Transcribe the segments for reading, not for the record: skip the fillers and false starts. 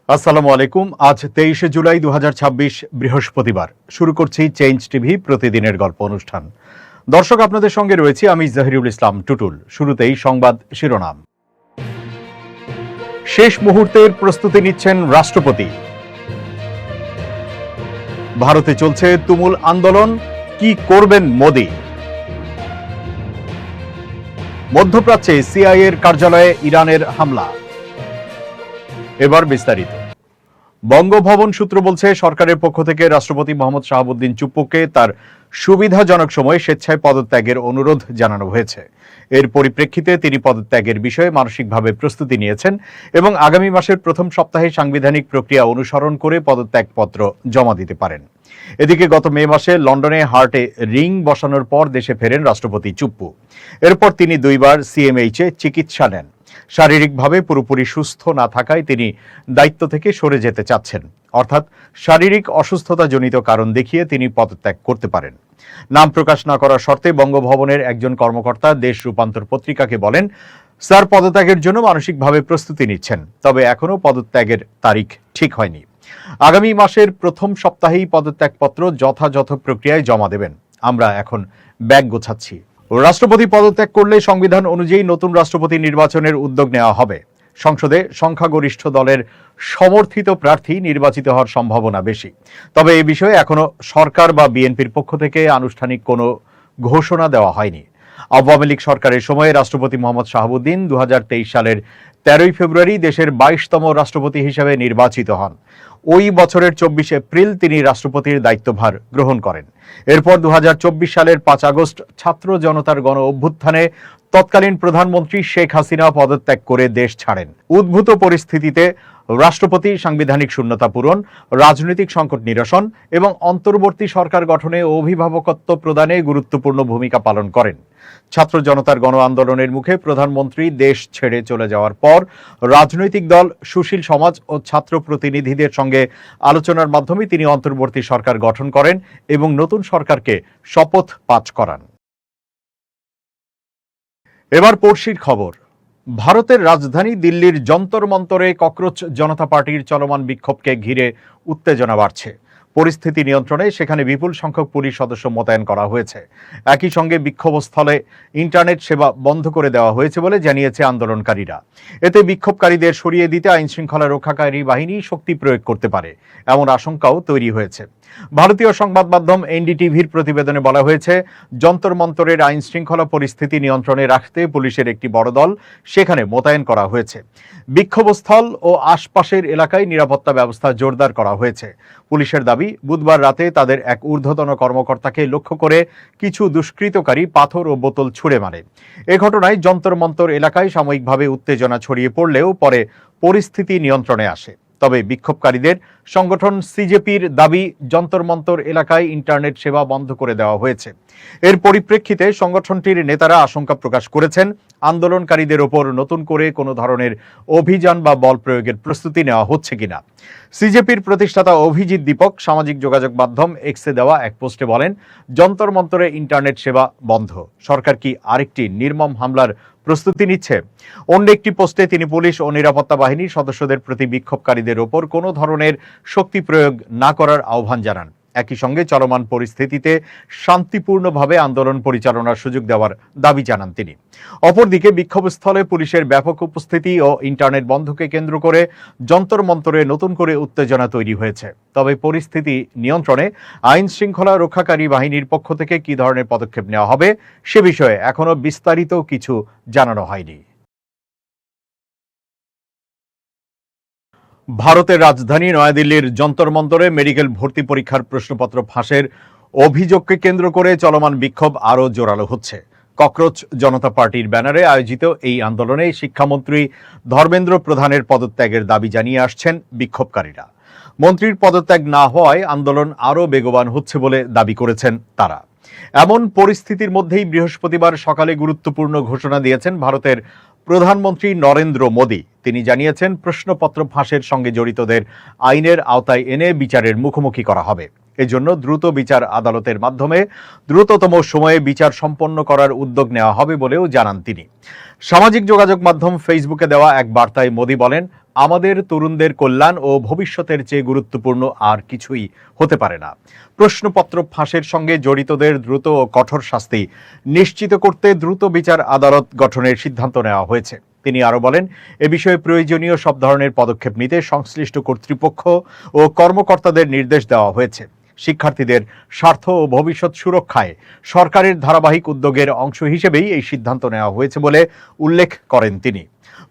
আসসালামু আলাইকুম। আজ 23শে জুলাই 2026 বৃহস্পতিবার। শুরু করছি চেঞ্জ টিভি প্রতিদিনের গল্প অনুষ্ঠান। দর্শক, আপনাদের সঙ্গে রয়েছি আমি জহিরুল ইসলাম টুটুল। শুরুতেই সংবাদ শিরোনাম। শেষ মুহূর্তের প্রস্তুতি নিচ্ছেন রাষ্ট্রপতি। ভারতে চলছে তুমুল আন্দোলন, কি করবেন মোদি? মধ্যপ্রাচ্যে সিআইএর কার্যালয়ে ইরানের হামলা। এবার বিস্তারিত। বঙ্গভবন সূত্র বলছে, সরকারের পক্ষ থেকে রাষ্ট্রপতি মোহাম্মদ শাহাবুদ্দিন চুপ্পুকে তার সুবিধাজনক সময়ে স্বেচ্ছায় পদত্যাগের অনুরোধ জানানো হয়েছে। এর পরিপ্রেক্ষিতে তিনি পদত্যাগের বিষয়ে মানসিকভাবে প্রস্তুতি নিয়েছেন এবং আগামী মাসের প্রথম সপ্তাহে সাংবিধানিক প্রক্রিয়া অনুসরণ করে পদত্যাগপত্র জমা দিতে পারেন। এদিকে গত মে মাসে লন্ডনে হার্টে রিং বসানোর পর দেশে ফেরেন রাষ্ট্রপতি চুপ্পু। এরপর তিনি দুইবার সিএমএইচে চিকিৎসা নেন। শারীরিকভাবে পুরোপুরি সুস্থ না থাকায় তিনি দায়িত্ব থেকে সরে যেতে চাচ্ছেন, অর্থাৎ শারীরিক অসুস্থতাজনিত কারণ দেখিয়ে তিনি পদত্যাগ করতে পারেন। নাম প্রকাশ না করার শর্তে বঙ্গভবনের একজন কর্মকর্তা দেশ রূপান্তর পত্রিকাকে বলেন, স্যার পদত্যাগের জন্য মানসিকভাবে প্রস্তুতি নিচ্ছেন, তবে এখনও পদত্যাগের তারিখ ঠিক হয়নি। আগামী মাসের প্রথম সপ্তাহেই পদত্যাগপত্র যথাযথ প্রক্রিয়ায় জমা দেবেন। আমরা এখন ব্যাগ গোছাচ্ছি। রাষ্ট্রপতি পদত্যাগ করলে সংবিধান অনুযায়ী নতুন রাষ্ট্রপতি নির্বাচনের উদ্যোগ নেওয়া হবে। সংসদে সংখ্যাগরিষ্ঠ দলের সমর্থিত প্রার্থী নির্বাচিত হওয়ার সম্ভাবনা বেশি। তবে এ বিষয়ে এখনো সরকার বা বিএনপির পক্ষ থেকে আনুষ্ঠানিক কোনো ঘোষণা দেওয়া হয়নি। আওয়ামী লীগ সরকারের সময়ে রাষ্ট্রপতি মোহাম্মদ শাহাবুদ্দিন 2023 সালের 13 ফেব্রুয়ারি দেশের 22তম রাষ্ট্রপতি হিসেবে নির্বাচিত হন। ওই বছরের 24 এপ্রিল তিনি রাষ্ট্রপতির দায়িত্বভার গ্রহণ করেন। এরপর 2024 সালের 5 আগস্ট ছাত্র জনতার গণ অভ্যুত্থানে তৎকালীন প্রধানমন্ত্রী শেখ হাসিনা পদত্যাগ করে দেশ ছাড়েন। উদ্ভূত পরিস্থিতিতে রাষ্ট্রপতি সাংবিধানিক শূন্যতা পূরণ, রাজনৈতিক সংকট নিরসন এবং অন্তর্বর্তী সরকার গঠনে অভিভাবকত্ব প্রদানে গুরুত্বপূর্ণ ভূমিকা পালন করেন। ছাত্র জনতার গণ আন্দোলনের মুখে প্রধানমন্ত্রী দেশ ছেড়ে চলে যাওয়ার পর রাজনৈতিক দল, সুশীল সমাজ ও ছাত্র প্রতিনিধিদের সঙ্গে আলোচনার মাধ্যমে তিনি অন্তর্বর্তী সরকার গঠন করেন এবং নতুন সরকারকে শপথ পাঠ করান। এবার পড়শির খবর। ভারতের রাজধানী দিল্লির যন্তর মন্তরে ককরোচ জনতা পার্টির চলমান বিক্ষোভকে ঘিরে উত্তেজনা বাড়ছে। পরিস্থিতি নিয়ন্ত্রণে সেখানে বিপুল সংখ্যক পুলিশ সদস্য মোতায়েন করা হয়েছে। একই সঙ্গে বিক্ষোভস্থলে ইন্টারনেট সেবা বন্ধ করে দেওয়া হয়েছে বলে জানিয়েছে আন্দোলনকারীরা। এতে বিক্ষোভকারীদের সরিয়ে দিতে আইনশৃঙ্খলা রক্ষাকারী বাহিনী শক্তি প্রয়োগ করতে পারে, এমন আশঙ্কাও তৈরি হয়েছে। ভারতীয় সংবাদ মাধ্যম এনডিটিভির প্রতিবেদনে বলা হয়েছে, যন্তর মন্তরের আইন শৃঙ্খলা পরিস্থিতি নিয়ন্ত্রণে রাখতে পুলিশের একটি বড় দল সেখানে মোতায়েন করা হয়েছে। বিক্ষোভস্থল ও আশপাশের এলাকায় নিরাপত্তা ব্যবস্থা জোরদার করা হয়েছে। পুলিশের দাবি, বুধবার রাতে তাদের এক ঊর্ধ্বতন কর্মকর্তাকে লক্ষ্য করে কিছু দুষ্কৃতকারী পাথর ও বোতল ছুড়ে মারে। এ ঘটনায় যন্তর মন্তর এলাকায় সাময়িকভাবে উত্তেজনা ছড়িয়ে পড়লেও পরে পরিস্থিতি নিয়ন্ত্রণে আসে। তবে বিক্ষোভকারীদের সংগঠন সিজেপির দাবি, যন্তর মন্তর এলাকায় ইন্টারনেট সেবা বন্ধ করে দেওয়া হয়েছে। এর পরিপ্রেক্ষিতে সংগঠনটির নেতারা আশঙ্কা প্রকাশ করেছেন, আন্দোলনকারীদের ওপর নতুন করে কোনো ধরনের অভিযান বা বল প্রয়োগের প্রস্তুতি নেওয়া হচ্ছে কিনা। সিজেপির প্রতিষ্ঠাতা অভিজিৎ দীপক সামাজিক যোগাযোগ মাধ্যম এক্সে দেওয়া এক পোস্টে বলেন, যন্তর মন্তরে ইন্টারনেট সেবা বন্ধ, সরকার কি আরেকটি নির্মম হামলার প্রস্তুতি নিচ্ছে? অন্য একটি পোস্টে তিনি পুলিশ ও নিরাপত্তা বাহিনীর সদস্যদের প্রতি বিক্ষোভকারীদের ওপর কোনো ধরনের শক্তি প্রয়োগ না করার আহ্বান জানান। একই সঙ্গে চলমান পরিস্থিতিতে শান্তিপূর্ণভাবে আন্দোলন পরিচালনার সুযোগ দেওয়ার দাবি জানান তিনি। অপরদিকে বিক্ষোভস্থলে পুলিশের ব্যাপক উপস্থিতি ও ইন্টারনেট বন্ধকে কেন্দ্র করে যন্তর মন্তরে নতুন করে উত্তেজনা তৈরি হয়েছে। তবে পরিস্থিতি নিয়ন্ত্রণে আইন শৃঙ্খলা রক্ষাকারী বাহিনীর পক্ষ থেকে কী ধরনের পদক্ষেপ নেওয়া হবে সে বিষয়ে এখনো বিস্তারিত কিছু জানানো হয়নি। ভারতের রাজধানী নয়াদিল্লির যন্তর মন্তরে মেডিকেল ভর্তি পরীক্ষার প্রশ্নপত্র ফাঁসের অভিযোগকে কেন্দ্র করে চলমান বিক্ষোভ আরও জোরালো হচ্ছে। ককরোচ জনতা পার্টির ব্যানারে আয়োজিত এই আন্দোলনে শিক্ষামন্ত্রী ধর্মেন্দ্র প্রধানের পদত্যাগের দাবি জানিয়ে আসছেন বিক্ষোভকারীরা। মন্ত্রীর পদত্যাগ না হওয়ায় আন্দোলন আরও বেগবান হচ্ছে বলে দাবি করেছেন তারা। এমন পরিস্থিতির মধ্যেই বৃহস্পতিবার সকালে গুরুত্বপূর্ণ ঘোষণা দিয়েছেন ভারতের প্রধানমন্ত্রী নরেন্দ্র মোদি। তিনি জানিয়েছেন, প্রশ্নপত্র ফাঁসের সঙ্গে জড়িতদের আইনের আওতায় এনে বিচারের মুখোমুখি করা হবে। এজন্য দ্রুত বিচার আদালতের মাধ্যমে দ্রুততম সময়ে বিচার সম্পন্ন করার উদ্যোগ নেওয়া হবে বলেও জানান তিনি। সামাজিক যোগাযোগ মাধ্যম ফেসবুকে দেওয়া এক বার্তায় মোদি বলেন, আমাদের তরুণদের কল্যাণ ও ভবিষ্যতের চেয়ে গুরুত্বপূর্ণ আর কিছুই হতে পারে না। প্রশ্নপত্র ফাঁসের সঙ্গে জড়িতদের দ্রুত ও কঠোর শাস্তি নিশ্চিত করতে দ্রুত বিচার আদালত গঠনের সিদ্ধান্ত নেওয়া হয়েছে। তিনি আরো বলেন, এ বিষয়ে প্রয়োজনীয় সব ধরনের পদক্ষেপ নিতে সংশ্লিষ্ট কর্তৃপক্ষ ও কর্মকর্তাদের নির্দেশ দেওয়া হয়েছে। শিক্ষার্থীদের স্বার্থ ও ভবিষ্যৎ সুরক্ষায় সরকারের ধারাবাহিক উদ্যোগের অংশ হিসেবেই এই সিদ্ধান্ত নেওয়া হয়েছে বলে উল্লেখ করেন তিনি।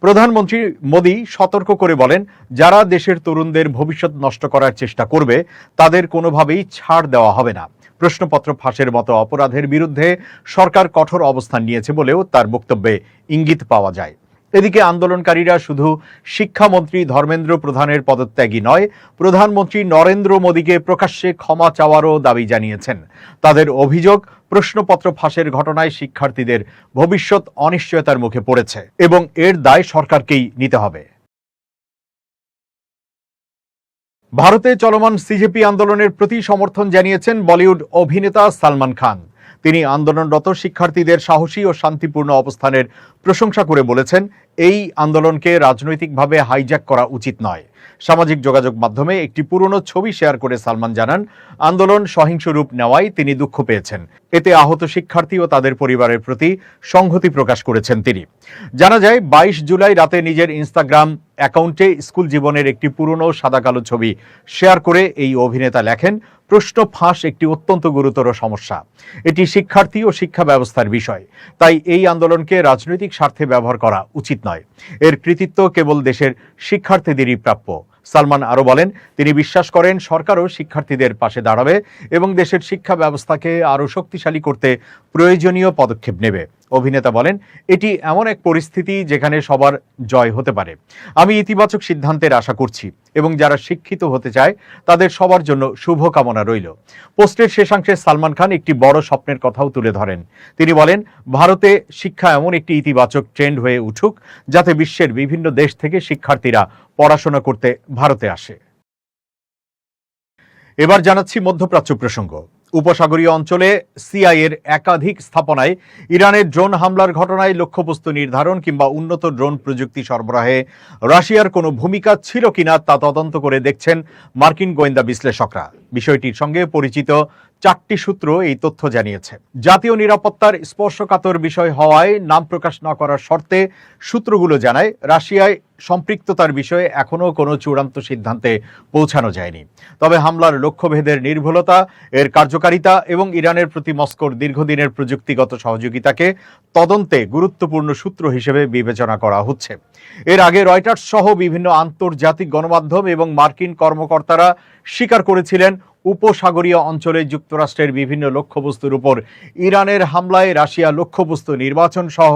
প্রধানমন্ত্রী মোদী সতর্ক করে বলেন, যারা দেশের তরুণদের ভবিষ্যৎ নষ্ট করার চেষ্টা করবে তাদের কোনোভাবেই ছাড় দেওয়া হবে না। প্রশ্নপত্র ফাঁসের মতো অপরাধের বিরুদ্ধে সরকার কঠোর অবস্থান নিয়েছে বলেও তার বক্তব্যে ইঙ্গিত পাওয়া যায়। এদিকে আন্দোলনকারীরা শুধু শিক্ষামন্ত্রী ধর্মেন্দ্র প্রধানের পদত্যাগী নয়, প্রধানমন্ত্রী নরেন্দ্র মোদীকে প্রকাশ্যে ক্ষমা চাওয়ারও দাবি জানিয়েছেন। তাদের অভিযোগ, প্রশ্নপত্র ফাঁসের ঘটনায় শিক্ষার্থীদের ভবিষ্যৎ অনিশ্চয়তার মুখে পড়েছে এবং এর দায় সরকারকেই নিতে হবে। ভারতে চলমান সিজেপি আন্দোলনের প্রতি সমর্থন জানিয়েছেন বলিউড অভিনেতা সালমান খান। তিনি আন্দোলনরত শিক্ষার্থীদের সাহসী ও শান্তিপূর্ণ অবস্থানের প্রশংসা করে বলেছেন, এই আন্দোলনকে রাজনৈতিকভাবে হাইজ্যাক করা উচিত নয়। সামাজিক যোগাযোগ মাধ্যমে একটি পুরনো ছবি শেয়ার করে সালমান জানান, আন্দোলন সহিংস রূপ নেওয়ায় তিনি দুঃখ পেয়েছেন। এতে আহত শিক্ষার্থী ও তাদের পরিবারের প্রতি সংহতি প্রকাশ করেছেন তিনি। জানা যায়, 22 জুলাই রাতে নিজের ইনস্টাগ্রাম অ্যাকাউন্টে স্কুল জীবনের একটি পুরনো সাদা কালো ছবি শেয়ার করে এই অভিনেতা লেখেন, প্রশ্ন ফাঁস একটি অত্যন্ত গুরুতর সমস্যা। এটি শিক্ষার্থী ও শিক্ষা ব্যবস্থার বিষয়। তাই এই আন্দোলনকে রাজনৈতিক স্বার্থে ব্যবহার করা উচিত নয়। এর কৃতিত্ব কেবল দেশের শিক্ষার্থীদেরই প্রাপ্য। সালমান আরো বলেন, তিনি বিশ্বাস করেন সরকারও শিক্ষার্থীদের পাশে দাঁড়াবে এবং দেশের শিক্ষা ব্যবস্থাকে আরো শক্তিশালী করতে প্রয়োজনীয় পদক্ষেপ নেবে। অভিনেতা বলেন, এটি এমন এক পরিস্থিতি যেখানে সবার জয় হতে পারে। আমি ইতিবাচক সিদ্ধান্তের আশা করছি এবং যারা শিক্ষিত হতে চায় তাদের সবার জন্য শুভকামনা রইল। পোস্টের শেষাংশে সালমান খান একটি বড় স্বপ্নের কথাও তুলে ধরেন। তিনি বলেন, ভারতে শিক্ষা এমন একটি ইতিবাচক ট্রেন্ড হয়ে উঠুক যাতে বিশ্বের বিভিন্ন দেশ থেকে শিক্ষার্থীরা পড়াশোনা করতে ভারতে আসে। এবার জানাচ্ছি মধ্যপ্রাচ্য প্রসঙ্গ। উপসাগরীয় অঞ্চলে সিআইএর একাধিক স্থাপনায় ইরানের ড্রোন হামলার ঘটনায় লক্ষ্যবস্তু নির্ধারণ কিংবা উন্নত ড্রোন প্রযুক্তি সরবরাহে রাশিয়ার কোনো ভূমিকা ছিল কিনা তা তদন্ত করে দেখছেন মার্কিন গোয়েন্দা বিশ্লেষকরা। বিষয়টির সঙ্গে পরিচিত 4টি সূত্র এই তথ্য জানিয়েছে। জাতীয় নিরাপত্তার স্পর্শকাতর বিষয় হওয়ায় নাম প্রকাশ না করার শর্তে সূত্রগুলো জানায়, রাশিয়ায় সম্পৃক্ততার বিষয়ে এখনও কোনো চূড়ান্ত সিদ্ধান্তে পৌঁছানো যায়নি। তবে হামলার লক্ষ্যভেদের নির্ভুলতা, এর কার্যকারিতা এবং ইরানের প্রতি মস্কোর দীর্ঘদিনের প্রযুক্তিগত সহযোগিতাকে তদন্তে গুরুত্বপূর্ণ সূত্র হিসেবে বিবেচনা করা হচ্ছে। এর আগে রয়টার্স সহ বিভিন্ন আন্তর্জাতিক গণমাধ্যম এবং মার্কিন কর্মকর্তারা স্বীকার করেছিলেন, উপসাগরীয় অঞ্চলে যুক্তরাষ্ট্রের বিভিন্ন লক্ষ্যবস্তুর উপর ইরানের হামলায় রাশিয়া লক্ষ্যবস্তু নির্বাচন সহ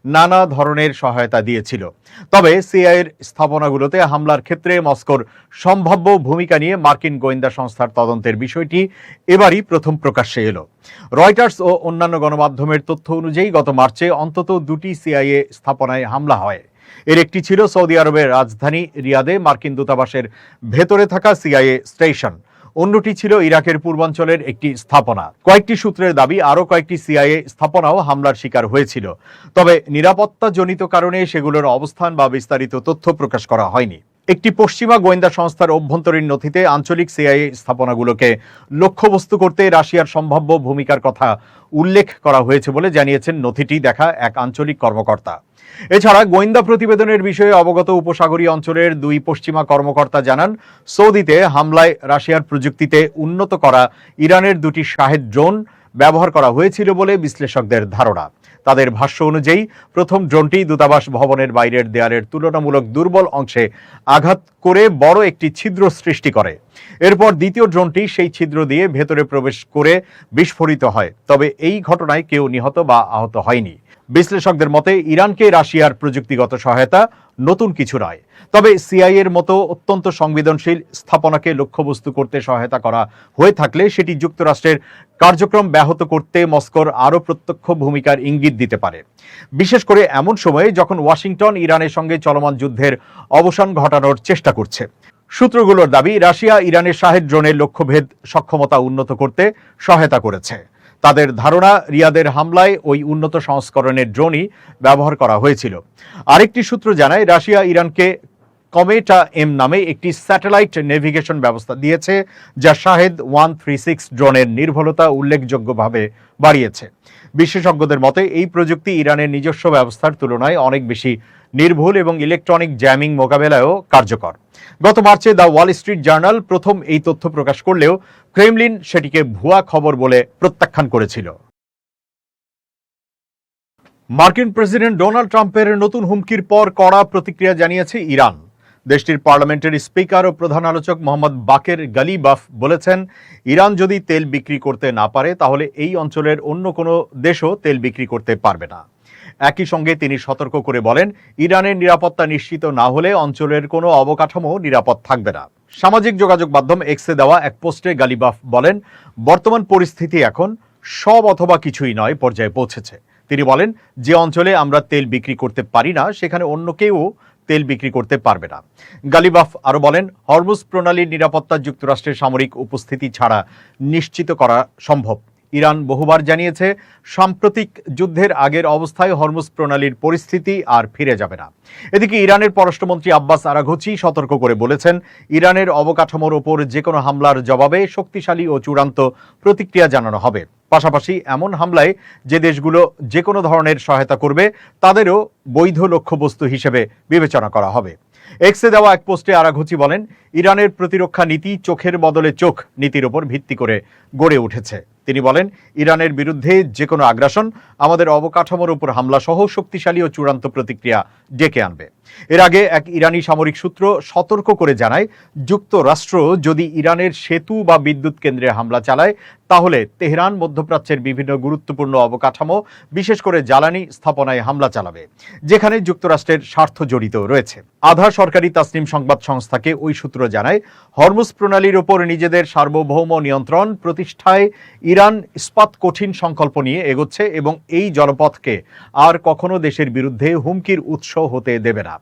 নানা ধরনের সহায়তা দিয়েছিল। তবে সিআইএর স্থাপনাগুলোতে হামলার ক্ষেত্রে মস্কোর সম্ভাব্য ভূমিকা নিয়ে মার্কিন গোয়েন্দা সংস্থার তদন্তের বিষয়টি এবারই প্রথম প্রকাশ্যে এলো। রয়টার্স ও অন্যান্য গণমাধ্যমের তথ্য অনুযায়ী গত মার্চে অন্তত 2টি সিআইএ স্থাপনায় হামলা হয়। এর একটি ছিল সৌদি আরবের রাজধানী রিয়াদে মার্কিন দূতাবাসের ভেতরে থাকা সিআইএ স্টেশন। অন্যটি ছিল ইরাকের পূর্বাঞ্চলের একটি স্থাপনা। কয়েকটি সূত্রের দাবি আরও কয়েকটি সিআইএ স্থাপনাও হামলার শিকার হয়েছিল। তবে নিরাপত্তাজনিত কারণে সেগুলোর অবস্থান বা বিস্তারিত তথ্য প্রকাশ করা হয়নি। একটি পশ্চিমা গোয়েন্দা সংস্থার অভ্যন্তরীণ নথিতে আঞ্চলিক সিআইএ স্থাপনাগুলোকে লক্ষ্যবস্তু করতে রাশিয়ার সম্ভাব্য ভূমিকার কথা উল্লেখ করা হয়েছে বলে জানিয়েছেন নথিটি দেখা এক আঞ্চলিক কর্মকর্তা। এছাড়া গোয়েন্দা প্রতিবেদনের বিষয়ে অবগত উপসাগরীয় অঞ্চলের 2 পশ্চিমা কর্মকর্তা জানান, সৌদিতে হামলায় রাশিয়ার প্রযুক্তিতে উন্নত করা ইরানের 2টি শাহেদ ড্রোন ব্যবহার করা হয়েছিল বলে বিশ্লেষকদের ধারণা। তাদের ভাষ্য অনুযায়ী প্রথম ড্রোনটি দূতাবাস ভবনের বাইরের দেয়ালের তুলনামূলক দুর্বল অংশে আঘাত করে বড় একটি ছিদ্র সৃষ্টি করে। এরপর দ্বিতীয় ড্রোনটি সেই ছিদ্র দিয়ে ভেতরে প্রবেশ করে বিস্ফোরিত হয়। তবে এই ঘটনায় কেউ নিহত বা আহত হয়নি। বিশ্লেষকদের মতে ইরানকে রাশিয়ার প্রযুক্তিগত সহায়তা নতুন কিছু নয়। তবে সিআইএর মতো অত্যন্ত সংবেদনশীল স্থাপনাকে লক্ষ্যবস্তু করতে সহায়তা করা হয়ে থাকলে সেটি যুক্তরাষ্ট্রের কার্যক্রম ব্যাহত করতে মস্কোর আরও প্রত্যক্ষ ভূমিকার ইঙ্গিত দিতে পারে, বিশেষ করে এমন সময়ে যখন ওয়াশিংটন ইরানের সঙ্গে চলমান যুদ্ধের অবসান ঘটানোর চেষ্টা করছে। সূত্রগুলোর দাবি, রাশিয়া ইরানের শাহেদ ড্রোনের লক্ষ্যভেদ সক্ষমতা উন্নত করতে সহায়তা করেছে। তাদের ধারণা, রিয়াদের হামলায় ওই উন্নত সংস্করণের ড্রোনই ব্যবহার করা হয়েছিল। আরেকটি সূত্র জানায়, রাশিয়া ইরানকে কমেটা এম নামে একটি স্যাটেলাইট নেভিগেশন ব্যবস্থা দিয়েছে, যা শাহেদ 136 ড্রোনের নির্ভুলতা উল্লেখযোগ্যভাবে বাড়িয়েছে। বিশেষজ্ঞদের মতে এই প্রযুক্তি ইরানের নিজস্ব ব্যবস্থার তুলনায় অনেক বেশি নির্ভুল এবং ইলেকট্রনিক জ্যামিং মোকাবেলায়ও কার্যকর। গত মার্চে দ্য ওয়াল স্ট্রিট জার্নাল প্রথম এই তথ্য প্রকাশ করলেও ক্রেমলিন সেটিকে ভুয়া খবর বলে প্রত্যাখ্যান করেছিল। মার্কিন প্রেসিডেন্ট ডোনাল্ড ট্রাম্পের নতুন হুমকির পর কড়া প্রতিক্রিয়া জানিয়েছে ইরান। দেশটির পার্লামেন্টের স্পিকার ও প্রধান আলোচক মোহাম্মদ বাকের গালিবাফ বলেছেন, ইরান যদি তেল বিক্রি করতে না পারে তাহলে এই অঞ্চলের অন্য কোনো দেশও তেল বিক্রি করতে পারবে না। একই সঙ্গে তিনি সতর্ক করে বলেন, ইরানের নিরাপত্তা নিশ্চিত না হলে অঞ্চলের কোনো অবকাঠামো নিরাপদ থাকবে না। সামাজিক যোগাযোগ মাধ্যম এক্সে দেওয়া এক পোস্টে গালিবাফ বলেন, বর্তমান পরিস্থিতি এখন সব অথবা কিছুই নয় পর্যায়ে পৌঁছেছে। তিনি বলেন, যে অঞ্চলে আমরা তেল বিক্রি করতে পারি না সেখানে অন্য কেউ তেল বিক্রি করতে পারবে না। গালিবাফ আরো বলেন, হরমুজ প্রণালীর নিরাপত্তা যুক্তরাষ্ট্রের সামরিক উপস্থিতি ছাড়া নিশ্চিত করা সম্ভব। ইরান বহুবার জানিয়েছে, সাম্প্রতিক যুদ্ধের আগের অবস্থায় হরমুজ প্রণালীর পরিস্থিতি আর ফিরে যাবে না। এদিকে ইরানের পররাষ্ট্রমন্ত্রী আব্বাস আরাঘচি সতর্ক করে বলেছেন, ইরানের অবকাঠামোর ওপর যে কোনো হামলার জবাবে শক্তিশালী ও চূড়ান্ত প্রতিক্রিয়া জানানো হবে। পাশাপাশি এমন হামলায় যে দেশগুলো যে কোনো ধরনের সহায়তা করবে তাদেরও বৈধ লক্ষ্যবস্তু হিসেবে বিবেচনা করা হবে। এক্সে দেওয়া এক পোস্টে আরাঘচি বলেন, ইরানের প্রতিরক্ষা নীতি চোখের বদলে চোখ নীতির উপর ভিত্তি করে গড়ে উঠেছে। তিনি বলেন, ইরানের বিরুদ্ধে যে কোনো আগ্রাসন আমাদের অবকাঠামোর উপর হামলা সহ শক্তিশালী ও চূড়ান্ত প্রতিক্রিয়া ডেকে আনবে। এর আগে এক ইরানি সামরিক সূত্র সতর্ক করে জানায়, যুক্তরাষ্ট্র যদি ইরানের সেতু বা বিদ্যুৎ কেন্দ্রে হামলা চালায় তাহলে তেহরান মধ্যপ্রাচ্যের বিভিন্ন গুরুত্বপূর্ণ অবকাঠামো, বিশেষ করে জ্বালানি স্থাপনায় হামলা চালাবে, যেখানে যুক্তরাষ্ট্রের স্বার্থ জড়িত রয়েছে। আধা সরকারি তাসনিম সংবাদ সংস্থাকে ওই সূত্র জানায়, হরমুজ প্রণালীর ওপর নিজেদের সার্বভৌম নিয়ন্ত্রণ প্রতিষ্ঠায় ইরান ইস্পাত কঠিন সংকল্প নিয়ে এগোচ্ছে এবং এই জলপথকে আর কখনো দেশের বিরুদ্ধে হুমকির উৎস হতে দেবে না।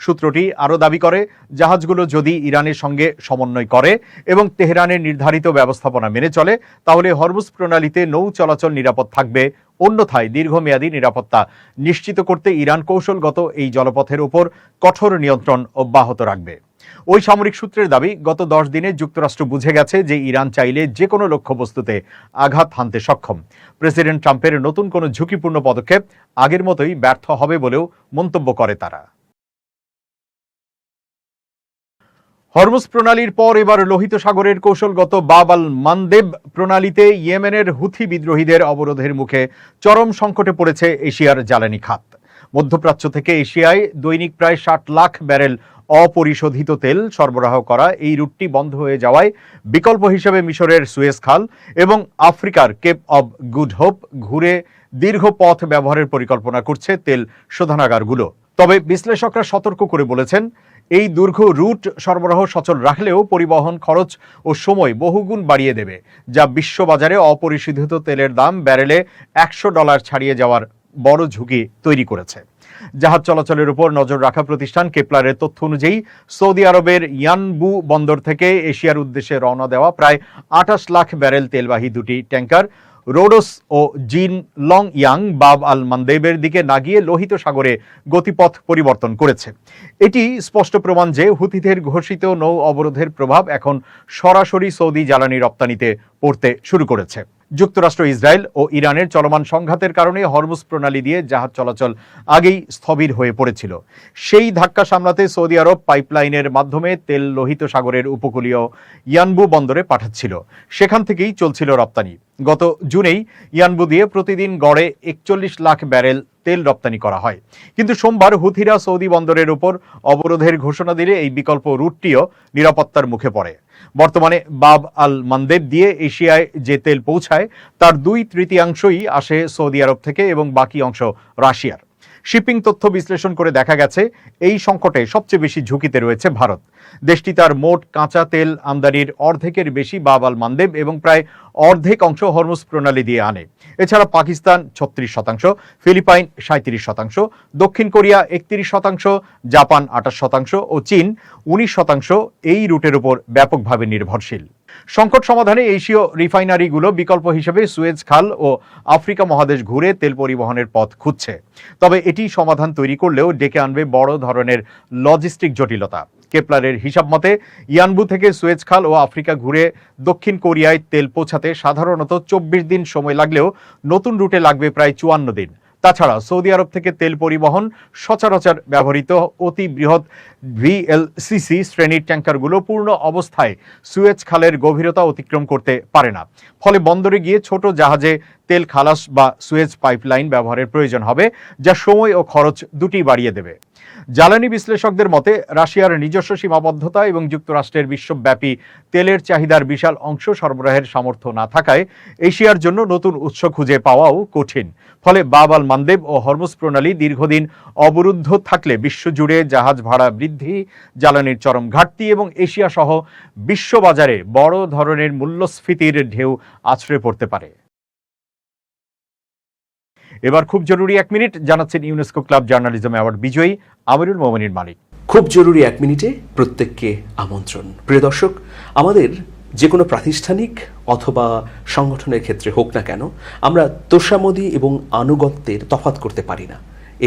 সূত্রটি আরও দাবি করে, জাহাজগুলো যদি ইরানের সঙ্গে সমন্বয় করে এবং তেহরানের নির্ধারিত ব্যবস্থাপনা মেনে চলে তাহলে হরমুজ প্রণালীতে নৌ চলাচল নিরাপদ থাকবে। অন্যথায় দীর্ঘমেয়াদী নিরাপত্তা নিশ্চিত করতে ইরান কৌশলগত এই জলপথের উপর কঠোর নিয়ন্ত্রণ অব্যাহত রাখবে। ওই সামরিক সূত্রের দাবি, গত 10 দিনে যুক্তরাষ্ট্র বুঝে গেছে যে ইরান চাইলে যে কোনো লক্ষ্যবস্তুতে আঘাত হানতে সক্ষম। প্রেসিডেন্ট ট্রাম্পের নতুন কোনো ঝুঁকিপূর্ণ পদক্ষেপ আগের মতোই ব্যর্থ হবে বলেও মন্তব্য করে তারা। হরমুজ প্রণালীর পর এবার লোহিত সাগরের কৌশলগত বাব আল মানদেব প্রণালীতে ইয়েমেনের হুথি বিদ্রোহীদের অবরোধের মুখে চরম সংকটে পড়েছে এশিয়ার জ্বালানি খাত। মধ্যপ্রাচ্য থেকে এশিয়ায় দৈনিক প্রায় 60 লাখ ব্যারেল অপরিশোধিত তেল সরবরাহ করা এই রুটটি বন্ধ হয়ে যাওয়ায় বিকল্প হিসেবে মিশরের সুয়েজ খাল এবং আফ্রিকার কেপ অব গুড হোপ ঘুরে দীর্ঘ পথ ব্যবহারের পরিকল্পনা করছে তেল শোধনাগারগুলো। তবে বিশ্লেষকরা সতর্ক করে বলেছেন, এই দীর্ঘ রুট সরবরাহ সচল রাখলেও পরিবহন খরচ ও সময় বহুগুণ বাড়িয়ে দেবে, যা বিশ্ববাজারে অপরিশোধিত তেলের দাম ব্যারেলে $100 ছাড়িয়ে যাওয়ার বড় ঝুঁকি তৈরি করেছে। জাহাজ চলাচলের উপর নজর রাখা প্রতিষ্ঠান কেপলারের তথ্য অনুযায়ী সৌদি আরবের ইয়ানবু বন্দর থেকে এশিয়ার উদ্দেশ্যে রওনা দেওয়া প্রায় 28 লাখ ব্যারেল তেলবাহী দুটি ট্যাঙ্কার রোডোস ও জিন লং ইয়াং বাব আল মানদেবের দিকে না গিয়ে লোহিত সাগরে গতিপথ পরিবর্তন করেছে। এটি স্পষ্ট প্রমাণ যে হুথিদের ঘোষিত নৌ অবরোধের প্রভাব এখন সরাসরি সৌদি জ্বালানি রপ্তানিতে পড়তে শুরু করেছে। যুক্তরাষ্ট্র, ইসরায়েল ও ইরানের চলমান সংঘাতের কারণে হরমুজ প্রণালী দিয়ে জাহাজ চলাচল আগেই স্থবির হয়ে পড়েছিল। সেই ধাক্কা সামলাতে সৌদি আরব পাইপলাইনের মাধ্যমে তেল লোহিত সাগরের উপকূলীয় ইয়ানবু বন্দরে পাঠাচ্ছিল। সেখান থেকেই চলছিল রপ্তানি। গত জুনেই ইয়ানবু দিয়ে প্রতিদিন গড়ে 41 লাখ ব্যারেল তেল রপ্তানি করা হয়। কিন্তু সোমবার হুথিরা সৌদি বন্দরের উপর অবরোধের ঘোষণা দিলে এই বিকল্প রুটটিও নিরাপত্তার মুখে পড়ে। বর্তমানে বাব আল মানদেব দিয়ে এশিয়ায় যে তেল পৌঁছায় তার 2/3 আসে সৌদি আরব থেকে এবং বাকি অংশ রাশিয়ার। শিপিং তথ্য বিশ্লেষণ করে দেখা গেছে, এই সংকটে সবচেয়ে বেশি ঝুঁকিতে রয়েছে ভারত। দেশটি তার মোট কাঁচা তেল আমদানির অর্ধেকের বেশি বাব আল মানদেব এবং প্রায় অর্ধেক অংশ হরমুজ প্রণালী দিয়ে আনে। এছাড়া পাকিস্তান 36%, ফিলিপাইন 37%, দক্ষিণ কোরিয়া 31%, জাপান 28% ও চীন 19% এই রুটের উপর ব্যাপকভাবে নির্ভরশীল। সংকট সমাধানে এশীয় রিফাইনারিগুলো বিকল্প হিসেবে সুয়েজ খাল ও আফ্রিকা মহাদেশ ঘুরে তেল পরিবহনের পথ খুঁজছে। তবে এটি সমাধান তৈরি করলেও ডেকে আনবে বড় ধরনের লজিস্টিক জটিলতা। কেপলারের হিসাব মতে ইয়ানবু থেকে সুয়েজ খাল ও আফ্রিকা ঘুরে দক্ষিণ কোরিয়ায় তেল পৌঁছাতে সাধারণত 24 দিন সময় লাগলেও নতুন রুটে লাগবে প্রায় 54 দিন। তাছাড়া সৌদি আরব থেকে তেল পরিবহন সচরাচর ব্যবহৃত অতি বৃহৎ VLCC শ্রেণীর ট্যাঙ্কারগুলো পূর্ণ অবস্থায় সুয়েজ খালের গভীরতা অতিক্রম করতে পারে না। ফলে বন্দরে গিয়ে ছোট জাহাজে তেল খালাস বা সুয়েজ পাইপলাইন ব্যবহারের প্রয়োজন হবে, যা সময় ও খরচ দুটি বাড়িয়ে দেবে। জ্বালানি বিশ্লেষকদের মতে রাশিয়ার নিজস্ব সীমাবদ্ধতা এবং যুক্তরাষ্ট্রের বিশ্বব্যাপী তেলের চাহিদার বিশাল অংশ সরবরাহের সামর্থ্য না থাকায় এশিয়ার জন্য নতুন উৎস খুঁজে পাওয়াও কঠিন। ফলে বাব আল মানদেব ও হরমুজ প্রণালী দীর্ঘদিন অবরুদ্ধ থাকলে বিশ্বজুড়ে জাহাজ ভাড়া বৃদ্ধি, জ্বালানির চরম ঘাটতি এবং এশিয়া সহ বিশ্ববাজারে বড় ধরনের মূল্যস্ফীতির ঢেউ আছড়ে পড়তে পারে। এবার খুব জরুরি 1 মিনিট জানাচ্ছেন ইউনেস্কো ক্লাব জার্নালিজম অ্যাওয়ার্ড বিজয়ী আমিরুল মোমিনীর মালিক। খুব জরুরি 1 মিনিটে প্রত্যেককে আমন্ত্রণ। প্রিয় দর্শক, আমাদের যে কোনো প্রাতিষ্ঠানিক অথবা সংগঠনের ক্ষেত্রে হোক না কেন, আমরা তোষামোদী এবং আনুগত্যের তফাৎ করতে পারি না।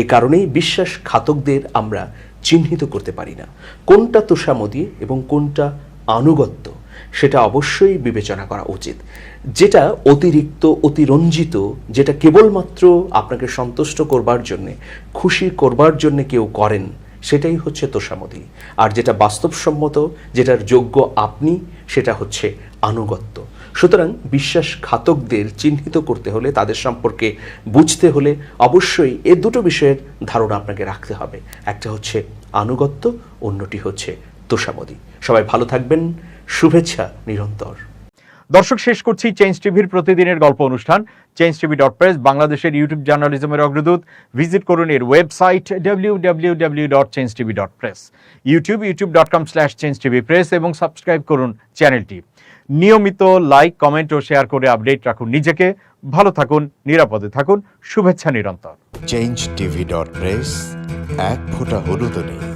এ কারণেই বিশ্বাসঘাতকদের আমরা চিহ্নিত করতে পারি না। কোনটা তোষামোদী এবং কোনটা আনুগত্য সেটা অবশ্যই বিবেচনা করা উচিত। যেটা অতিরিক্ত, অতিরঞ্জিত, যেটা কেবলমাত্র আপনাকে সন্তুষ্ট করবার জন্যে, খুশি করবার জন্যে কেউ করেন, সেটাই হচ্ছে তোষামোদী। আর যেটা বাস্তবসম্মত, যেটার যোগ্য আপনি, সেটা হচ্ছে আনুগত্য। সুতরাং বিশ্বাসঘাতকদের চিহ্নিত করতে হলে, তাদের সম্পর্কে বুঝতে হলে অবশ্যই এ দুটো বিষয়ের ধারণা আপনাকে রাখতে হবে। একটা হচ্ছে আনুগত্য, অন্যটি হচ্ছে তোষামোদী। সবাই ভালো থাকবেন, শুভেচ্ছা নিরন্তর। দর্শক, শেষ করছি চেঞ্জ টিভির প্রতিদিনের গল্প অনুষ্ঠান changetv.press, বাংলাদেশের ইউটিউব জার্নালিজমের অগ্রদূত। ভিজিট করুন এর ওয়েবসাইট www.changetv.press, youtube.com/changetvpress এবং সাবস্ক্রাইব করুন চ্যানেলটি। নিয়মিত লাইক, কমেন্ট ও শেয়ার করে আপডেট রাখুন নিজেকে। ভালো থাকুন, নিরাপদে থাকুন, শুভেচ্ছা নিরন্তর। changetv.press, এক ফোঁটা হলুদও নেই।